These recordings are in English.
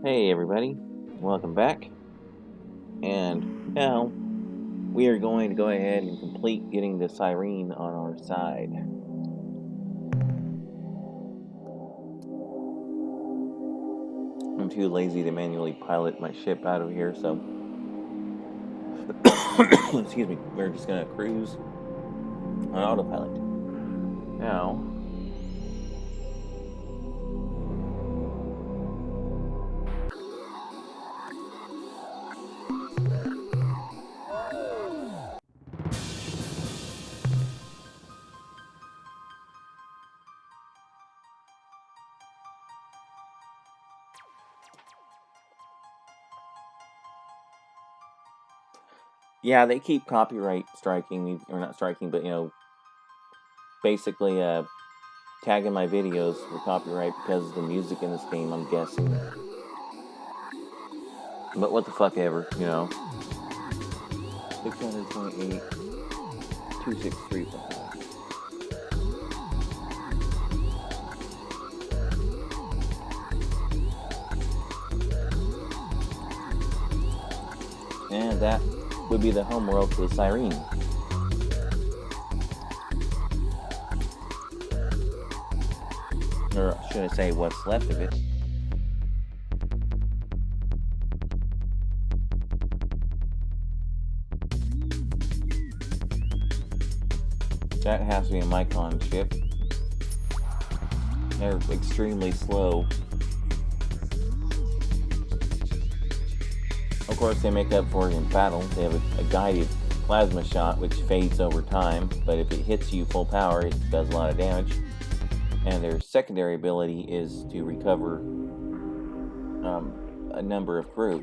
Hey everybody, welcome back. And now we are going to go ahead and complete getting the Syreen on our side. I'm too lazy to manually pilot my ship out of here, so excuse me, we're just gonna cruise on autopilot. Now, yeah, they keep copyright striking me, or not striking, but basically tagging my videos for copyright because of the music in this game, I'm guessing. But what the fuck ever, 628, 2635. And that would be the homeworld for the Syreen. Or should I say what's left of it. That has to be a Ur-Quan ship. They're extremely slow. Of course, they make up for it in battle. They have a guided plasma shot which fades over time, but if it hits you full power, it does a lot of damage. And their secondary ability is to recover a number of crew.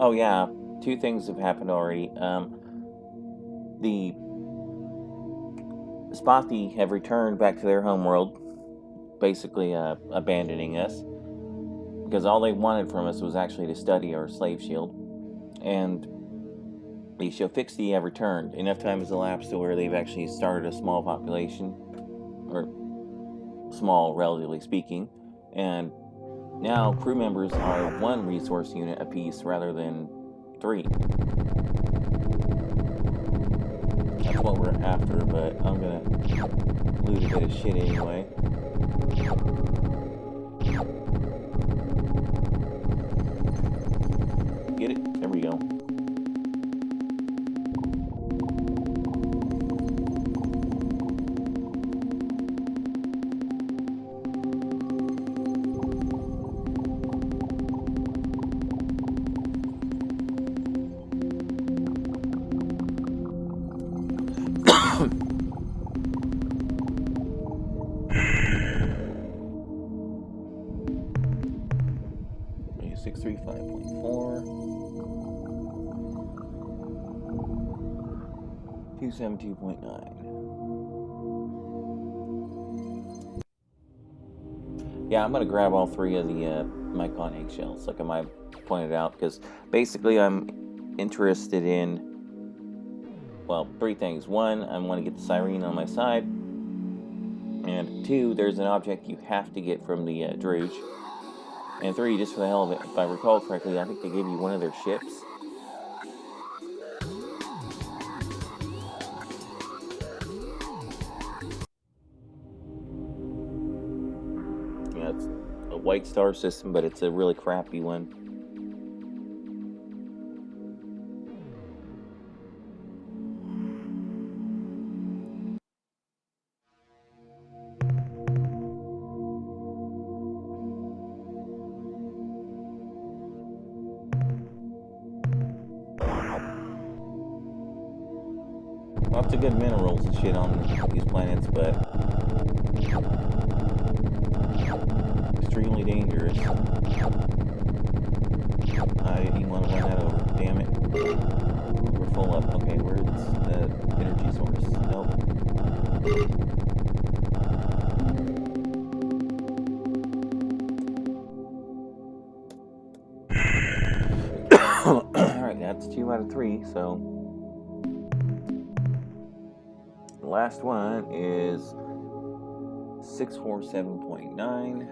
Oh yeah, two things have happened already. The Spathi have returned back to their homeworld, basically abandoning us, because all they wanted from us was actually to study our slave shield. And the Shofixi have returned. Enough time has elapsed to where they've actually started a small population, or small, relatively speaking, and now crew members are one resource unit apiece rather than 3. That's what we're after, but I'm gonna loot a bit of shit anyway. Get it? There we go. .4 272.9. Yeah, I'm gonna grab all 3 of the Ur-Quan eggshells, like I might have pointed out, because basically I'm interested in, well, 3 things. 1, I want to get the Syreen on my side, and 2, there's an object you have to get from the Druge, and 3, just for the hell of it, if I recall correctly, I think they gave you one of their ships. Yeah, it's a White Star system, but it's a really crappy one. Lots of good minerals and shit on these planets, but extremely dangerous. I didn't want to run that over. Damn it. We're full up. Okay, where's the energy source? Nope. that's 2 out of 3, so the last one is 647.9,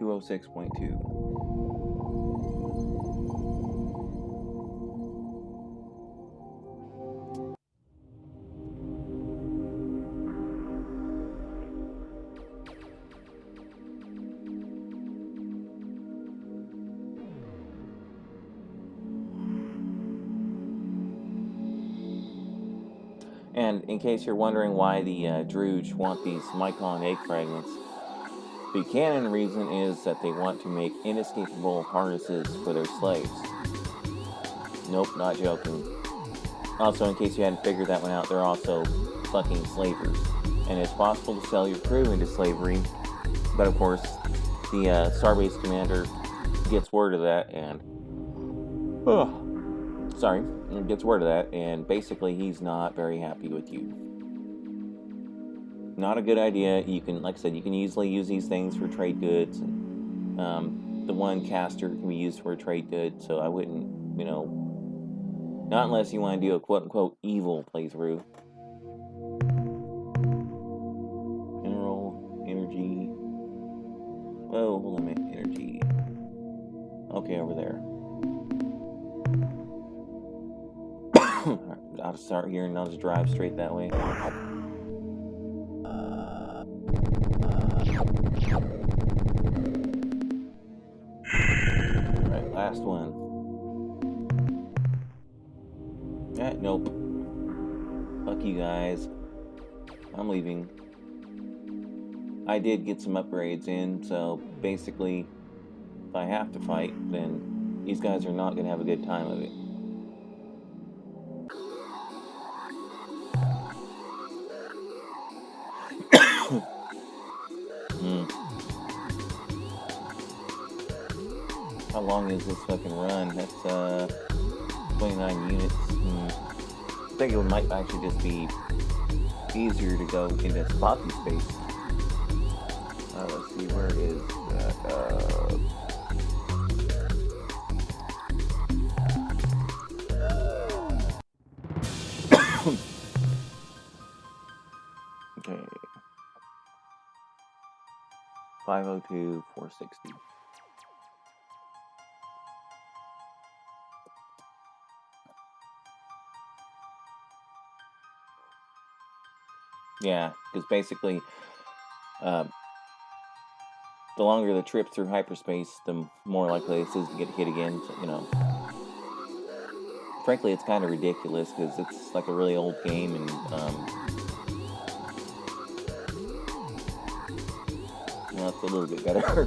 206.2. And in case you're wondering why the Druge want these Mycon egg fragments, the canon reason is that they want to make inescapable harnesses for their slaves. Nope, not joking. Also, in case you hadn't figured that one out, they're also fucking slavers. And it's possible to sell your crew into slavery, but of course, the Starbase commander gets word of that and... gets word of that, and basically he's not very happy with you. Not a good idea. You can, like I said, you can easily use these things for trade goods. And, the one caster can be used for a trade good, so I wouldn't, not unless you want to do a quote-unquote evil playthrough. Mineral, energy. Oh, hold on a minute. Energy. Okay, over there. I'll start here and I'll just drive straight that way. Alright, last one. Nope. Fuck you guys. I'm leaving. I did get some upgrades in, so basically, if I have to fight, then these guys are not going to have a good time of it. How long is this fucking run? That's 29 units. I think it might actually just be easier to go into spotty space. Let's see, where is that? Okay. 502, 460. Yeah, because basically, the longer the trip through hyperspace, the more likely it is to get hit again. So, frankly, it's kind of ridiculous because it's like a really old game, and it's a little bit better.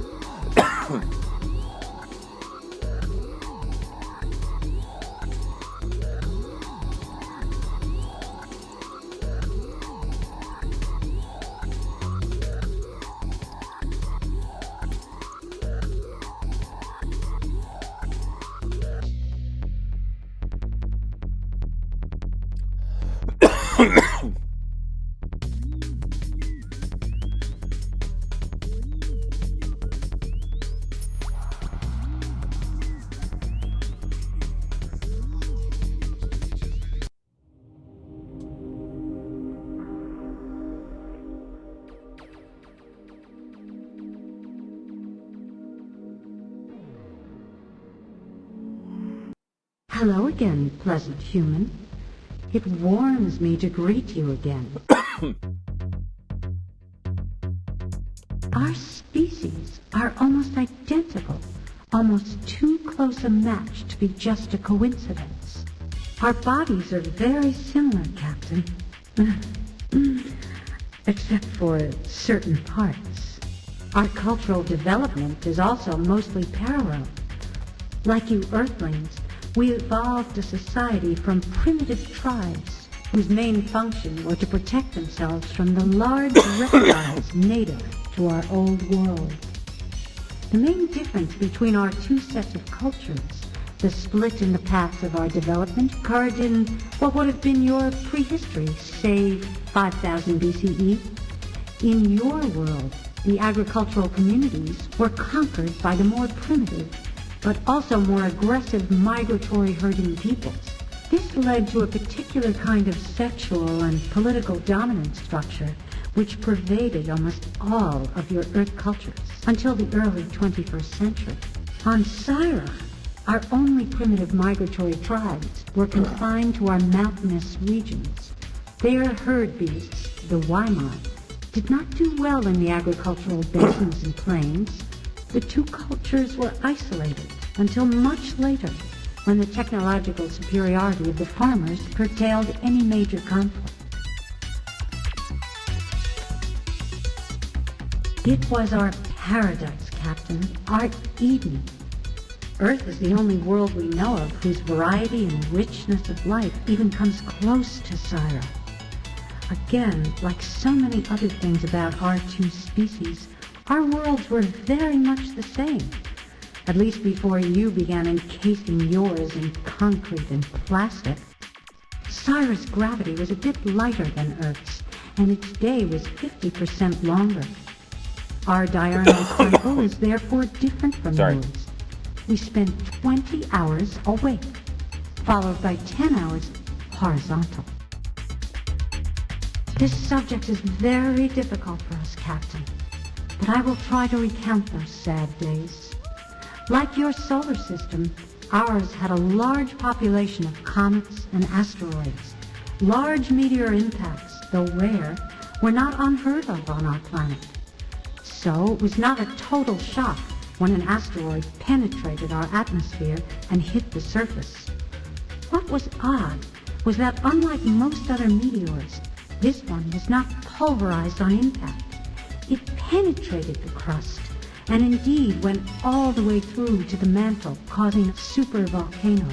Hello again, pleasant human. It warms me to greet you again. Our species are almost identical, almost too close a match to be just a coincidence. Our bodies are very similar, Captain. Except for certain parts. Our cultural development is also mostly parallel. Like you Earthlings, we evolved a society from primitive tribes whose main function was to protect themselves from the large reptiles native to our old world. The main difference between our two sets of cultures, the split in the paths of our development, occurred in what would have been your prehistory, say 5000 BCE. In your world, the agricultural communities were conquered by the more primitive, but also more aggressive migratory herding peoples. This led to a particular kind of sexual and political dominance structure which pervaded almost all of your Earth cultures until the early 21st century. On Syra, our only primitive migratory tribes were confined to our mountainous regions. Their herd beasts, the Waimar, did not do well in the agricultural basins and plains. The two cultures were isolated until much later, when the technological superiority of the farmers curtailed any major conflict. It was our paradise, Captain, our Eden. Earth is the only world we know of whose variety and richness of life even comes close to Syra. Again, like so many other things about our two species, our worlds were very much the same, at least before you began encasing yours in concrete and plastic. Syra's gravity was a bit lighter than Earth's, and its day was 50% longer. Our diurnal cycle is therefore different from yours. We spend 20 hours awake, followed by 10 hours horizontal. This subject is very difficult for us, Captain, but I will try to recount those sad days. Like your solar system, ours had a large population of comets and asteroids. Large meteor impacts, though rare, were not unheard of on our planet. So it was not a total shock when an asteroid penetrated our atmosphere and hit the surface. What was odd was that unlike most other meteors, this one was not pulverized on impact. It penetrated the crust, and indeed went all the way through to the mantle, causing a supervolcano.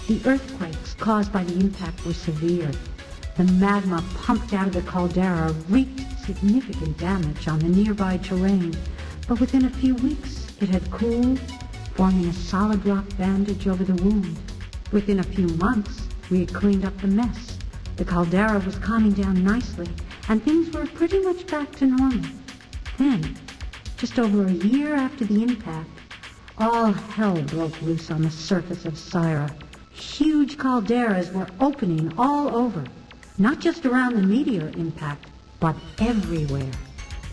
The earthquakes caused by the impact were severe. The magma pumped out of the caldera wreaked significant damage on the nearby terrain, but within a few weeks it had cooled, forming a solid rock bandage over the wound. Within a few months, we had cleaned up the mess. The caldera was calming down nicely, and things were pretty much back to normal. Then, just over a year after the impact, all hell broke loose on the surface of Syra. Huge calderas were opening all over, not just around the meteor impact, but everywhere.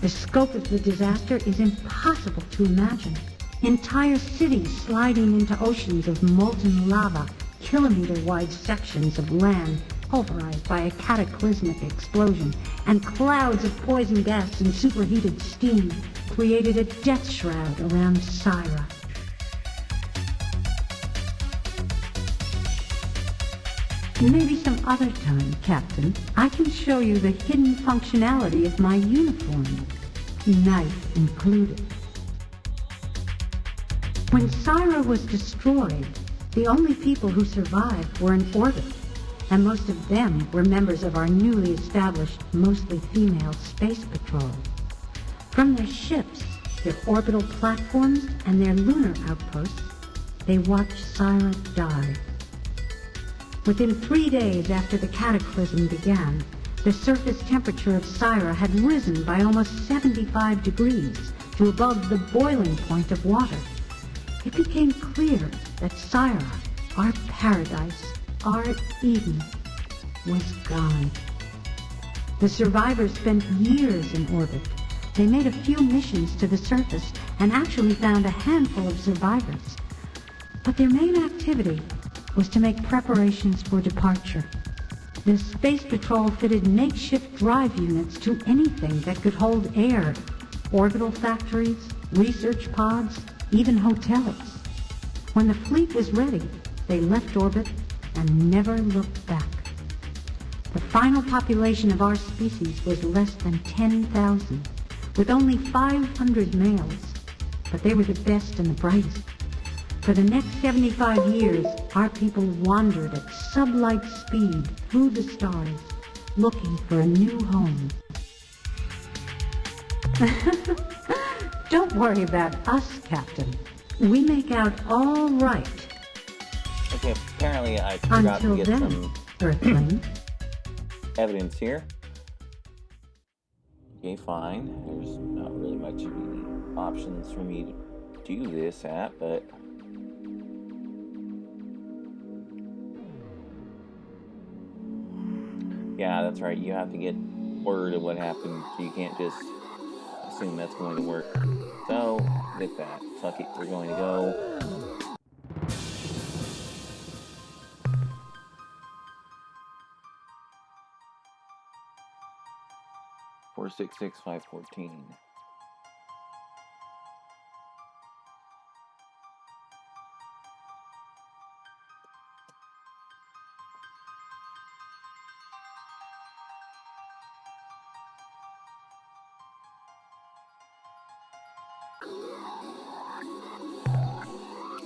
The scope of the disaster is impossible to imagine. Entire cities sliding into oceans of molten lava, kilometer-wide sections of land pulverized by a cataclysmic explosion, and clouds of poison gas and superheated steam created a death shroud around Syra. Maybe some other time, Captain, I can show you the hidden functionality of my uniform, knife included. When Syra was destroyed, the only people who survived were in orbit, and most of them were members of our newly established, mostly female space patrol. From their ships, their orbital platforms, and their lunar outposts, they watched Syra die. Within 3 days after the cataclysm began, the surface temperature of Syra had risen by almost 75 degrees to above the boiling point of water. It became clear that Syra, our paradise, our Eden, was gone. The survivors spent years in orbit. They made a few missions to the surface and actually found a handful of survivors. But their main activity was to make preparations for departure. The Space Patrol fitted makeshift drive units to anything that could hold air, orbital factories, research pods, even hotels. When the fleet was ready, they left orbit and never looked back. The final population of our species was less than 10,000, with only 500 males, but they were the best and the brightest. For the next 75 years, our people wandered at sub-light speed through the stars, looking for a new home. Don't worry about us, Captain. We make out all right. Okay, apparently I forgot Until to get then, some Earthling. evidence here. Okay, fine. There's not really much options for me to do this at, but Yeah, that's right. You have to get word of what happened, so you can't just assume that's going to work. So, with that, fuck it, we're going to go. Four, 6, 6, 5, 14.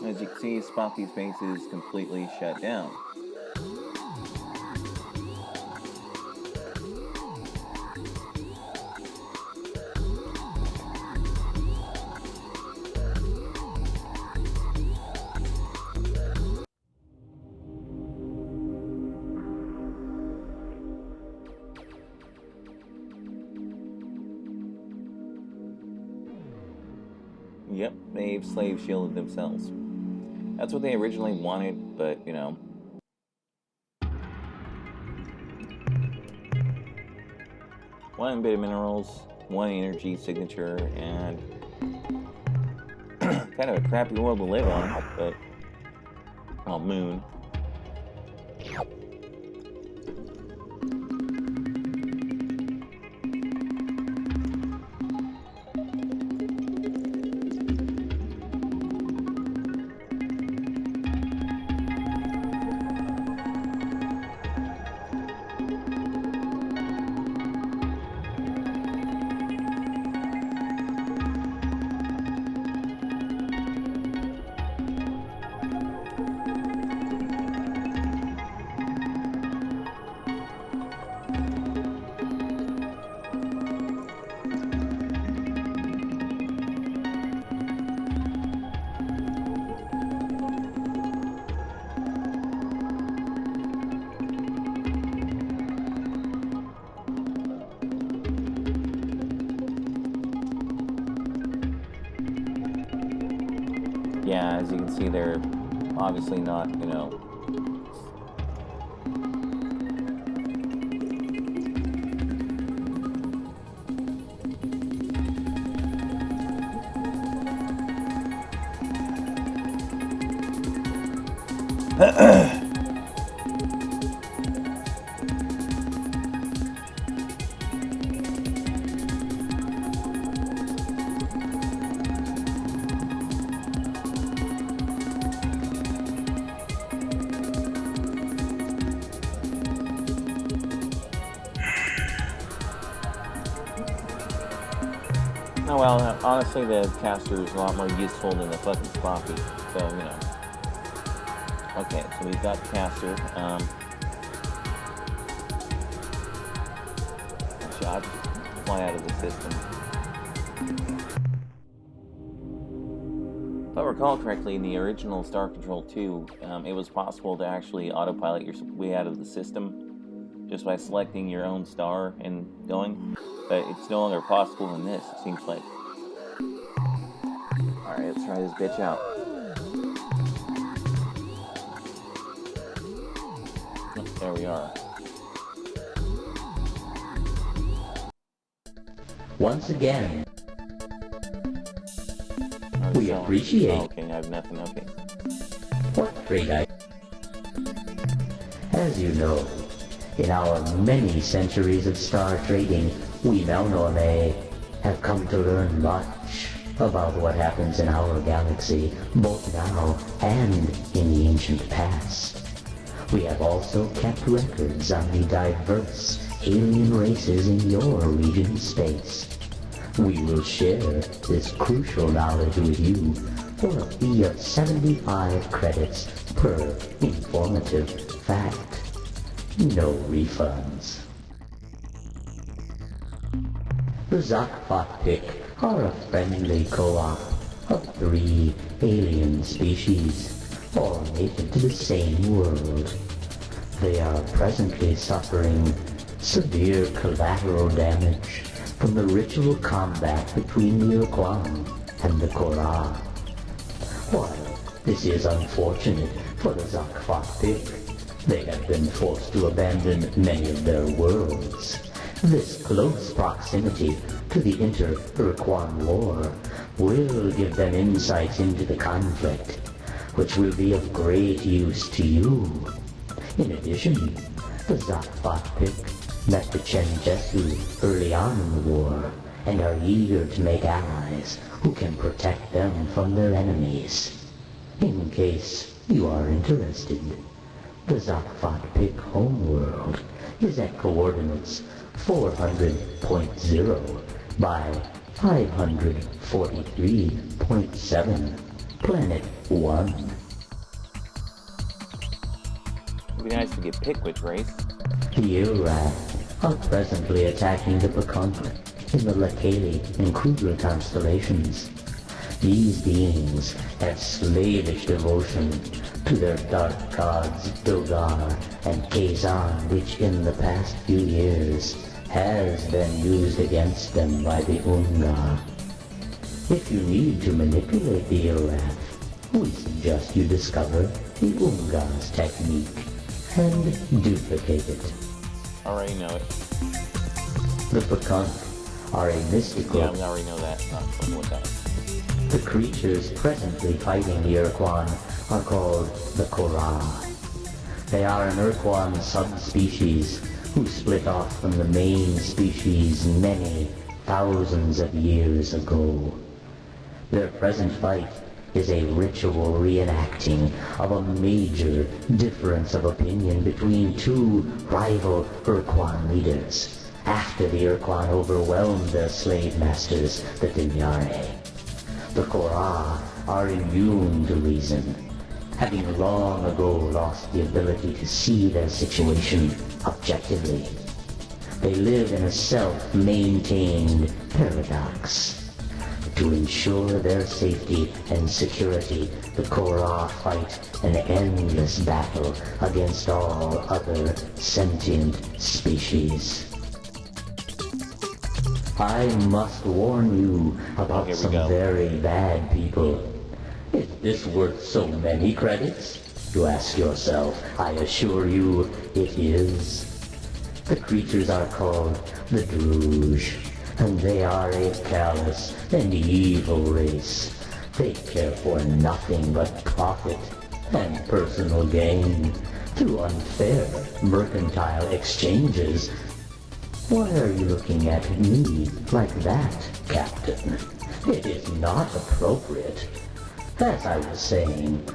As you can see, Spotty's base is completely shut down. Yep, they've slave shielded themselves. That's what they originally wanted, but, you know. One bit of minerals, one energy signature, and kind of a crappy world to live on, but, well, moon. Yeah, as you can see, they're obviously not, you know. Oh well, honestly, the caster is a lot more useful than the fucking Spocky, so, you know. Okay, so we've got the caster. Actually, I'll just fly out of the system. If I recall correctly, in the original Star Control 2, it was possible to actually autopilot your way out of the system just by selecting your own star and going, but it's no longer possible in this, it seems like. Alright, let's try this bitch out. Oh, there we are. Once again, we appreciate. Oh, okay, I have nothing. Okay. What trade I. As you know, in our many centuries of star trading, we Melnorme have come to learn much about what happens in our galaxy, both now and in the ancient past. We have also kept records on the diverse alien races in your region of space. We will share this crucial knowledge with you for a fee of 75 credits per informative fact. No refunds. The Zakfatik are a friendly co-op of 3 alien species, all native to the same world. They are presently suffering severe collateral damage from the ritual combat between the Ur-Quan and the Korah. While this is unfortunate for the Zakfatik, They have been forced to abandon many of their worlds. This close proximity to the Ur-Quan war will give them insights into the conflict, which will be of great use to you. In addition, the Zat-Fat-Pik met the Chen-Jesu early on in the war and are eager to make allies who can protect them from their enemies. In case you are interested, the Zat-Fat-Pik homeworld is at coordinates 400.0 by 543.7, Planet 1. It'd be nice to get picked which race. The Ur-Rat are presently attacking the Pekunk in the Lekali and Kudra constellations. These beings have slavish devotion to their dark gods Dogar and Kazan, which in the past few years has been used against them by the Ungar. If you need to manipulate the Ur-Rat, we suggest you discover the Ungar's technique and duplicate it. Already know it. The Pekunk are a mystical... Yeah, I already know that. Not fucking with that. The creatures presently fighting the Ur-Quan are called the Korra. They are an Ur-Quan subspecies who split off from the main species many thousands of years ago. Their present fight is a ritual reenacting of a major difference of opinion between two rival Ur-Quan leaders after the Ur-Quan overwhelmed their slave masters, the Dinyare. The Korra are immune to reason, having long ago lost the ability to see their situation objectively. They live in a self-maintained paradox. To ensure their safety and security, the Korra fight an endless battle against all other sentient species. I must warn you about some very bad people. Is this worth so many credits? You ask yourself. I assure you, it is. The creatures are called the Druge, and they are a callous and evil race. They care for nothing but profit and personal gain through unfair mercantile exchanges. Why are you looking at me like that, Captain? It is not appropriate. As I was saying,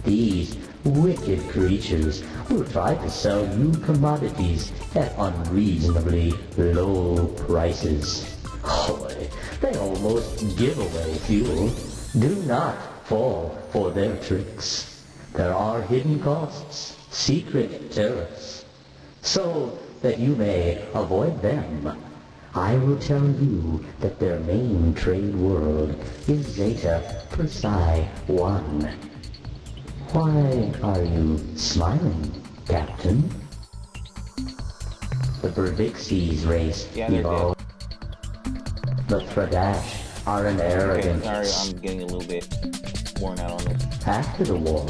these wicked creatures will try to sell you commodities at unreasonably low prices. Boy, they almost give away fuel. Do not fall for their tricks. There are hidden costs, secret tariffs. So that you may avoid them, I will tell you that their main trade world is Zeta Persei 1. Why are you smiling, Captain? The Berbixies race evolved. The Fradash are an arrogant... Okay, sorry, I'm getting a little bit worn out on this. After the war,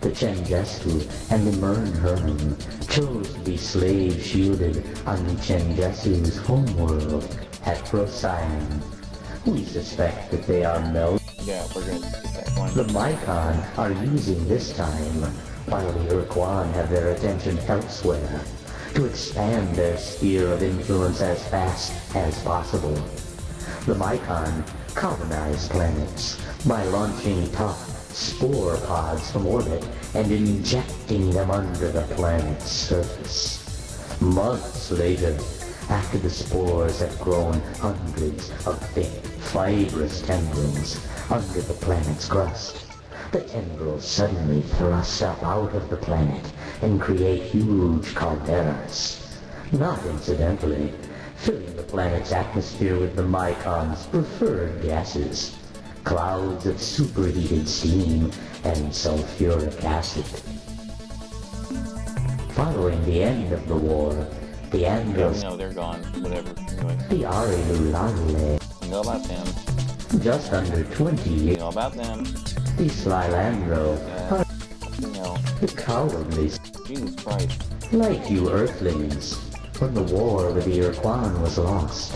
the Chen-Jesu and the Mern-Herm chose to be slave-shielded on the Chen-Jesu's homeworld at Procyon. We suspect that they are melted. Yeah, we're gonna get that one. The Mycon are using this time, while the Ur-Quan have their attention elsewhere, to expand their sphere of influence as fast as possible. The Mycon colonize planets by launching tough spore pods from orbit and injecting them under the planet's surface. Months later, after the spores have grown hundreds of thick, fibrous tendrils under the planet's crust, the tendrils suddenly thrust up out of the planet and create huge calderas. Not incidentally, filling the planet's atmosphere with the Mycon's preferred gases, clouds of superheated steam and sulfuric acid. Following the end of the war, the Andros... No, they're gone. Whatever. Anyway. The Arilulale... You know about them. Just under 20 You years... know about them. The Slilandro... You know. The cowardly... Jesus Christ. Like you Earthlings, when the war with the Ur-Quan was lost,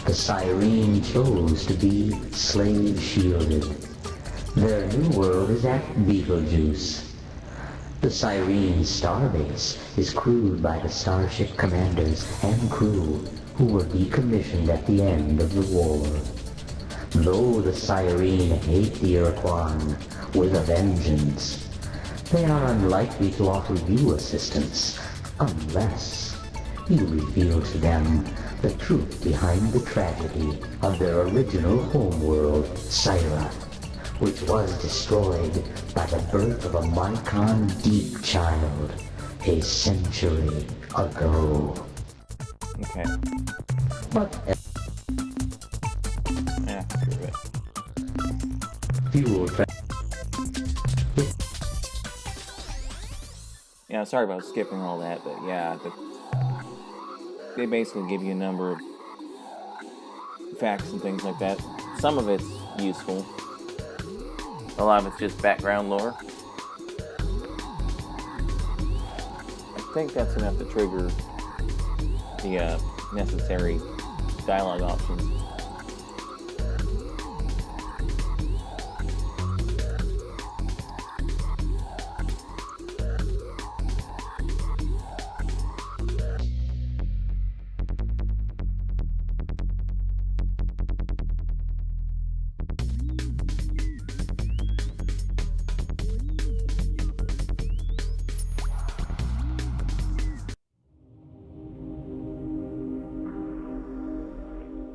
the Syreen chose to be slave-shielded. Their new world is at Betelgeuse. The Syreen starbase is crewed by the starship commanders and crew who were decommissioned at the end of the war. Though the Syreen hate the Ur-Quan with a vengeance, they are unlikely to offer you assistance unless you reveal to them the truth behind the tragedy of their original homeworld, Syra, which was destroyed by the birth of a Mycon deep child a century ago. Okay. But Screw it. fuel Yeah, sorry about skipping all that, but yeah, they basically give you a number of facts and things like that. Some of it's useful. A lot of it's just background lore. I think that's enough to trigger the necessary dialogue options.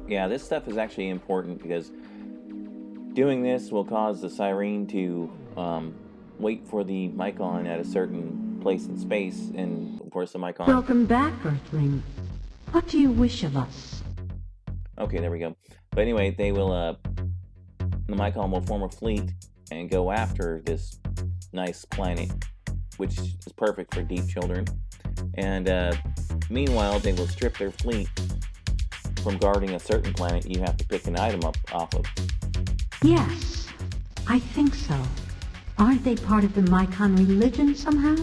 Yeah, this stuff is actually important because doing this will cause the Syreen to wait for the Mycon at a certain place in space, and of course the Mycon... Welcome back, Earthling. What do you wish of us? Okay, there we go. But anyway, they will, the Mycon will form a fleet and go after this nice planet, which is perfect for deep children. And meanwhile, they will strip their fleet from guarding a certain planet you have to pick an item up off of. Yes, I think so. Aren't they part of the Mycon religion somehow?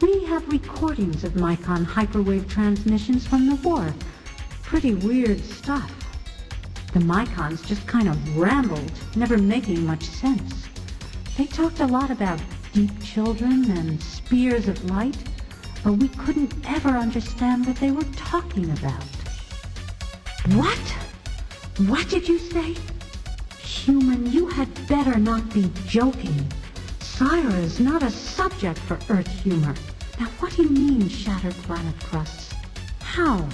We have recordings of Mycon hyperwave transmissions from the war. Pretty weird stuff. The Mycons just kind of rambled, never making much sense. They talked a lot about deep children and spears of light, but we couldn't ever understand what they were talking about. What? What did you say? Human, you had better not be joking. Syra is not a subject for Earth humor. Now what do you mean, shattered planet crusts? How?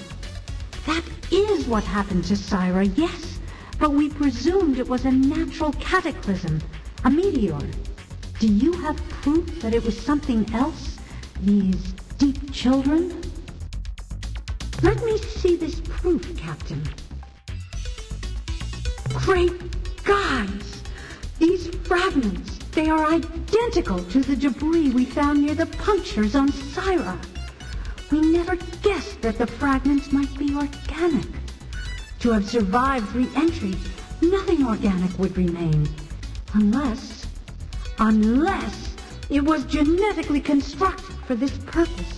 That is what happened to Syra, yes, but we presumed it was a natural cataclysm, a meteor. Do you have proof that it was something else? These deep children? Let me see this proof, Captain. Great guys! These fragments, they are identical to the debris we found near the punctures on Syra. We never guessed that the fragments might be organic. To have survived re-entry, nothing organic would remain. Unless it was genetically constructed for this purpose.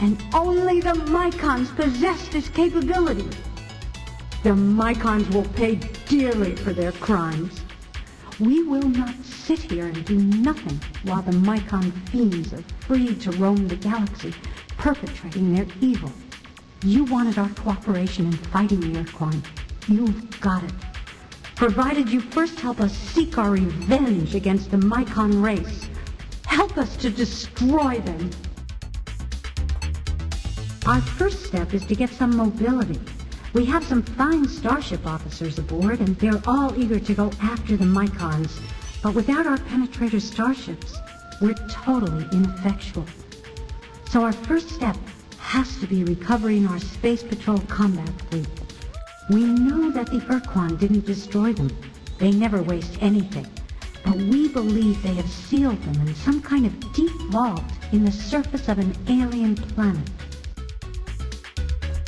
And only the Mycons possess this capability. The Mycons will pay dearly for their crimes. We will not sit here and do nothing while the Mycon fiends are free to roam the galaxy, perpetrating their evil. You wanted our cooperation in fighting the Ur-Quan. You've got it. Provided you first help us seek our revenge against the Mycon race. Help us to destroy them. Our first step is to get some mobility. We have some fine starship officers aboard, and they're all eager to go after the Mycons. But without our penetrator starships, we're totally ineffectual. So our first step has to be recovering our Space Patrol combat fleet. We know that the Ur-Quan didn't destroy them. They never waste anything. But we believe they have sealed them in some kind of deep vault in the surface of an alien planet.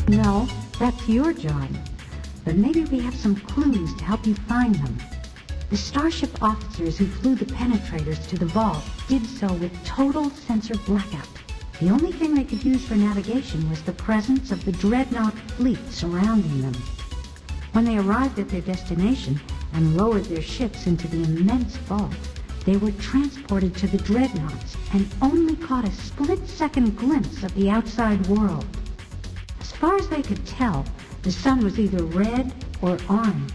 No, that's your job. But maybe we have some clues to help you find them. The Starship officers who flew the penetrators to the vault did so with total sensor blackout. The only thing they could use for navigation was the presence of the dreadnought fleet surrounding them. When they arrived at their destination and lowered their ships into the immense vault, they were transported to the dreadnoughts and only caught a split-second glimpse of the outside world. As far as they could tell, the sun was either red or orange.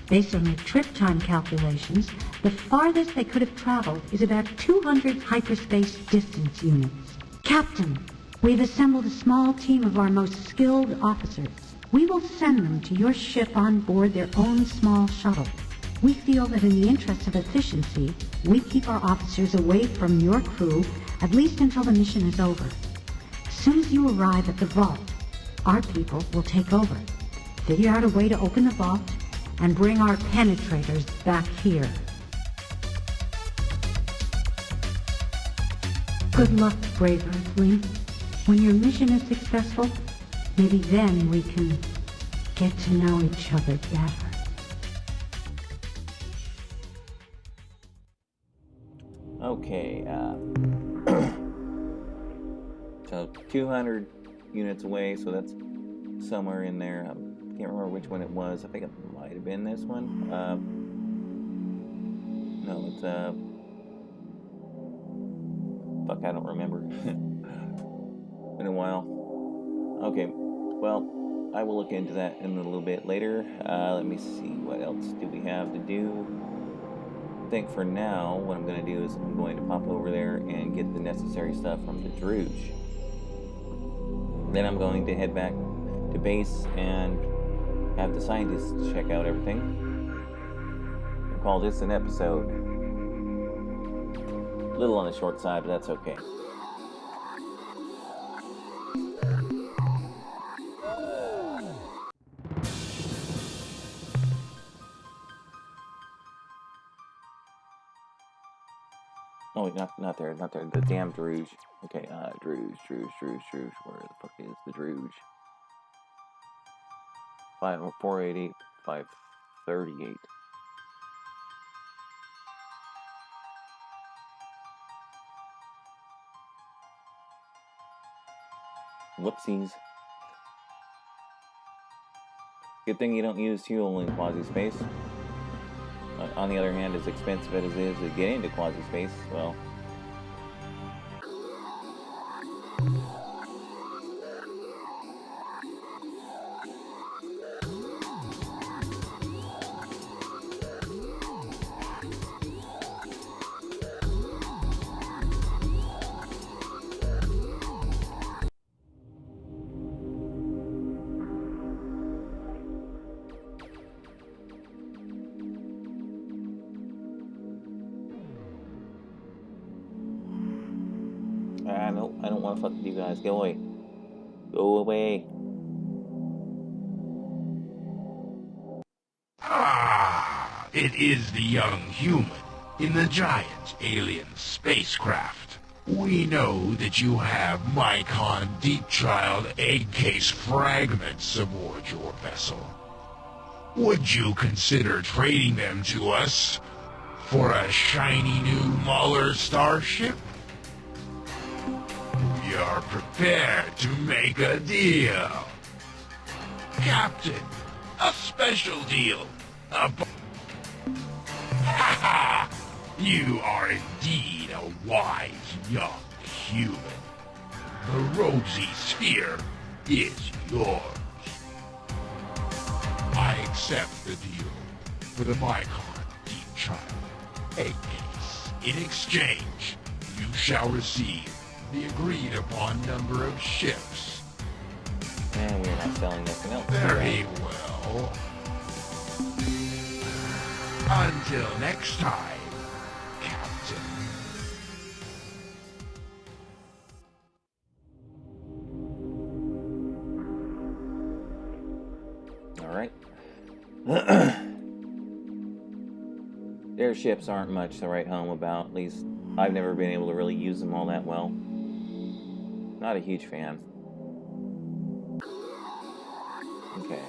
Based on their trip time calculations, the farthest they could have traveled is about 200 hyperspace distance units. Captain, we've assembled a small team of our most skilled officers. We will send them to your ship on board their own small shuttle. We feel that in the interest of efficiency, we keep our officers away from your crew at least until the mission is over. As soon as you arrive at the vault, our people will take over. Figure out a way to open the vault and bring our penetrators back here. Good luck, brave Earthling. When your mission is successful, maybe then we can get to know each other better. Okay, so 200 units away, so that's somewhere in there. I can't remember which one it was. I think it might have been this one. No, it's fuck, I don't remember. Been a while. Okay, well, I will look into that in a little bit later. Let me see, what else do we have to do? I think for now, what I'm going to do is I'm going to pop over there and get the necessary stuff from the Druge. Then I'm going to head back to base and have the scientists check out everything. I'll call this an episode. A little on the short side, but that's okay. Oh, wait, not there, the damn Druge. Okay, Druge, where the fuck is the Druge? 488, 538. Whoopsies. Good thing you don't use fuel in quasi-space. On the other hand, as expensive as it is to get into quasi-space, well... No, I don't want to fuck with you guys. Go away. Go away. Ah, it is the young human in the giant alien spacecraft. We know that you have Mycon Deep Child egg case fragments aboard your vessel. Would you consider trading them to us for a shiny new Muller starship? We are prepared to make a deal. Captain, a special deal. Ha ha! You are indeed a wise young human. The rosy sphere is yours. I accept the deal for the Mycon Deep Child egg case. In exchange, you shall receive the agreed upon number of ships. And we're not selling nothing else. Very well. Until next time, Captain. Alright. Their ships aren't much to write home about. At least I've never been able to really use them all that well. Not a huge fan. Okay.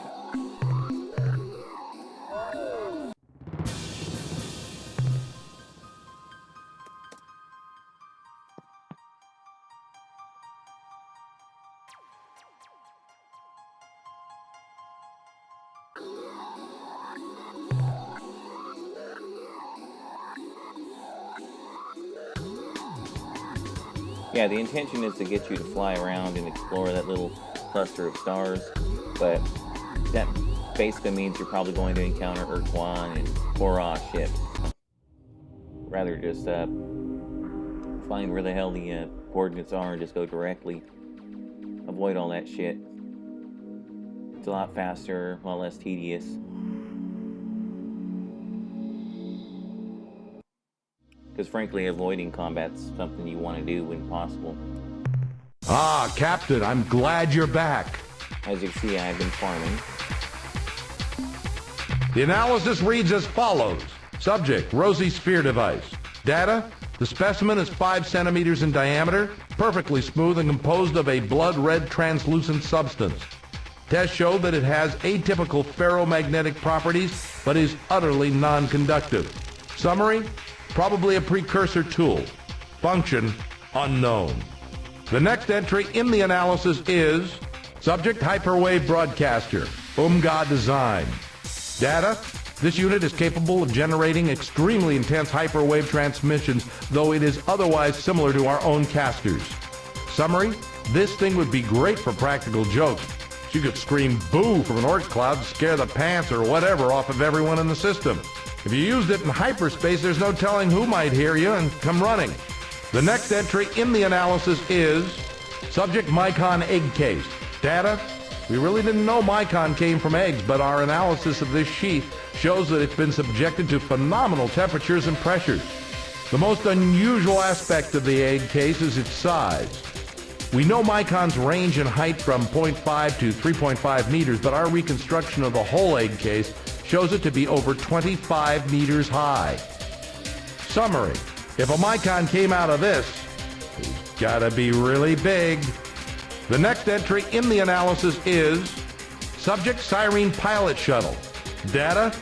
Yeah, the intention is to get you to fly around and explore that little cluster of stars, but that basically means you're probably going to encounter Ur-Quan and Korra ships. Rather just find where the hell the coordinates are and just go directly. Avoid all that shit. It's a lot faster, a lot less tedious. Because frankly, avoiding combat's something you want to do when possible. Ah, Captain, I'm glad you're back. As you can see, I've been farming. The analysis reads as follows. Subject, rosy sphere device. Data, the specimen is 5 centimeters in diameter, perfectly smooth and composed of a blood-red translucent substance. Tests show that it has atypical ferromagnetic properties, but is utterly non-conductive. Summary, probably a precursor tool. Function, unknown. The next entry in the analysis is subject hyperwave broadcaster, UMGA design. Data, this unit is capable of generating extremely intense hyperwave transmissions, though it is otherwise similar to our own casters. Summary, this thing would be great for practical jokes. You could scream boo from an orc cloud to scare the pants or whatever off of everyone in the system. If you used it in hyperspace, there's no telling who might hear you and come running. The next entry in the analysis is subject Mycon egg case. Data, we really didn't know Mycon came from eggs, but our analysis of this sheath shows that it's been subjected to phenomenal temperatures and pressures. The most unusual aspect of the egg case is its size. We know Mycon's range in height from 0.5 to 3.5 meters, but our reconstruction of the whole egg case shows it to be over 25 meters high. Summary, if a Mycon came out of this, it's gotta be really big. The next entry in the analysis is subject Syreen pilot shuttle. Data,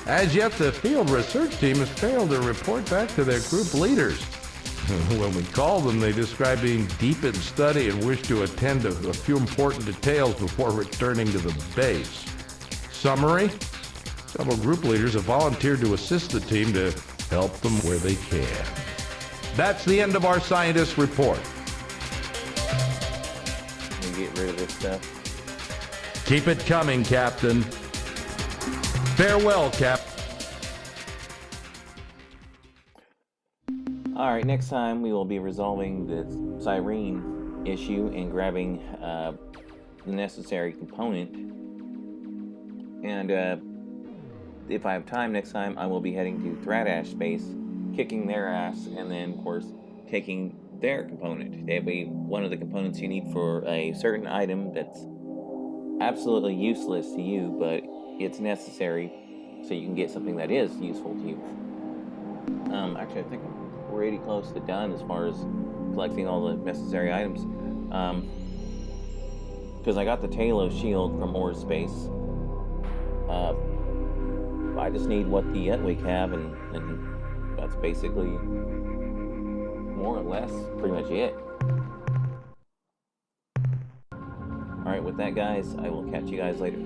as yet the field research team has failed to report back to their group leaders. When we called them, they described being deep in study and wished to attend to a few important details before returning to the base. Summary, several group leaders have volunteered to assist the team to help them where they can. That's the end of our scientist report. Get rid of this stuff. Keep it coming, Captain. Farewell, Cap. Alright, next time we will be resolving the Syreen issue and grabbing the necessary component. And if I have time next time, I will be heading to Thradash space, kicking their ass, and then, of course, taking their component. That'll be one of the components you need for a certain item that's absolutely useless to you, but it's necessary so you can get something that is useful to you. Actually, I think I'm pretty close to done as far as collecting all the necessary items. Because I got the Talos shield from Ur space. I just need what the Etwick have, and that's basically more or less pretty much it. Alright, with that, guys, I will catch you guys later.